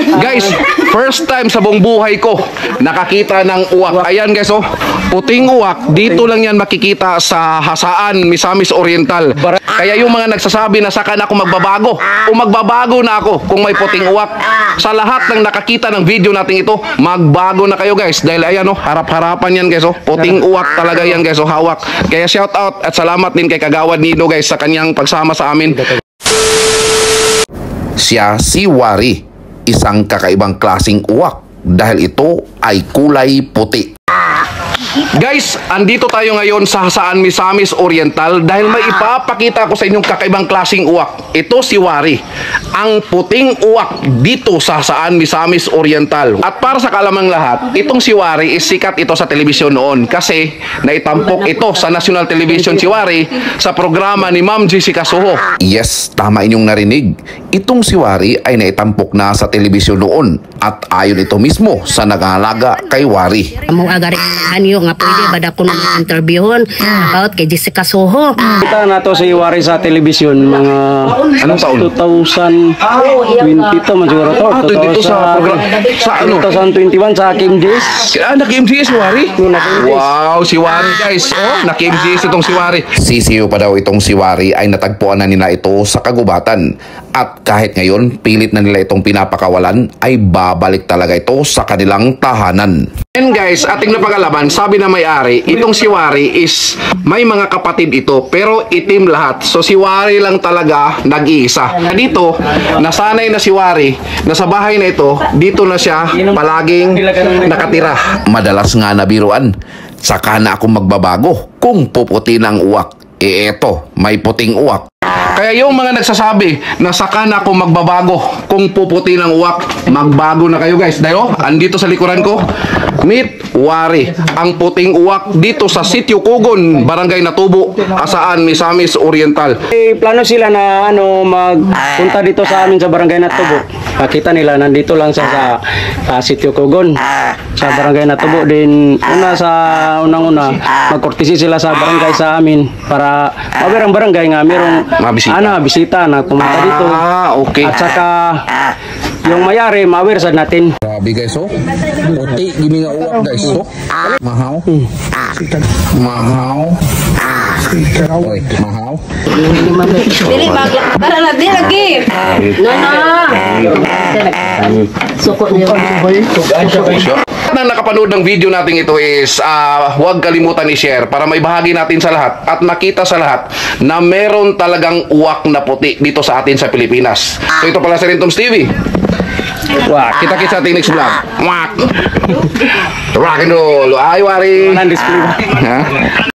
Guys, first time sa buong buhay ko nakakita ng uwak. Ayan guys, oh, puting uwak. Dito lang yan makikita sa Hasaan, Misamis Oriental. Kaya yung mga nagsasabi na saka na ako magbabago o magbabago na ako kung may puting uwak, sa lahat ng nakakita ng video natin ito, magbago na kayo guys. Dahil ayan, oh, harap-harapan yan guys, oh, puting uwak talaga yan guys, oh, hawak. Kaya shout out at salamat din kay Kagawad Nino guys sa kanyang pagsama sa amin. Siya si Wari, isang kakaibang klaseng uwak dahil ito ay kulay puti. Guys, andito tayo ngayon sa Hasaan, Misamis Oriental dahil may ipapakita ko sa inyong kakaibang klaseng uwak. Ito si Wari, ang puting uwak dito sa Hasaan, Misamis Oriental. At para sa kalamang lahat, itong si Wari is sikat ito sa telebisyon noon kasi naitampok ito sa National Television si Wari sa programa ni Ma'am Jessica Soho. Yes, tama inyong narinig. Itong si Wari ay naitampok na sa telebisyon noon at ayon ito mismo sa nag-aalaga kay Wari. Among agari anyo nga pwede ba dako na interviewon about kay Jessica Soho. Kita na to si Wari sa telebisyon mga Anong taon? 2020 to man siguro to. 22 sa program sa ano? 2021 sa King Days. Nag-MGS si Wari? Wow, si Wari guys. Oh, nag-MGS itong si Wari. Sisiyo pa daw itong si Wari ay natagpuan na nila ito sa kagubatan. At kahit ngayon, pilit na nila itong pinapakawalan, ay babalik talaga ito sa kanilang tahanan. And guys, ating napagalaban, sabi na may-ari, itong si Wari is may mga kapatid ito, pero itim lahat. So si Wari lang talaga nag-iisa. Dito, nasanay na si Wari, na sa bahay na ito, dito na siya palaging nakatira. Madalas nga nabiruan, saka na ako magbabago kung puputi ng uwak. Eto, may puting uwak. Kaya yung mga nagsasabi na saka na ako magbabago kung puputi ng uwak, magbago na kayo guys. Dahil oh, andito sa likuran ko, Meet Wari, ang puting uwak dito sa Sitio Kugon, Barangay Natubo, Hasaan, Misamis Oriental. Plano sila na magpunta dito sa amin sa Barangay Natubo. Nakita nila nandito lang sa Sitio Kugon sa Barangay Natubo din. Unang-una magkortesi sila sa barangay sa amin para maberang barangay nga merong bisita na pumunta dito. Okay. At saka yung mayari maware sad natin. Grabe guys, oh. Puti, gini nga uwak guys, oh. Mahaw. Mahaw. Oy, mahaw. Dili bagla. Para na di lagi. Sukot niyo. Na nakapanood ng video natin ito is huwag kalimutan i-share para may bahagi natin sa lahat at nakita sa lahat na meron talagang uwak na puti dito sa atin sa Pilipinas. So ito pala si Rintoms TV. Wah, kita-kita sa ating next vlog. Rock and roll. Ay, Wari. Display. Ha?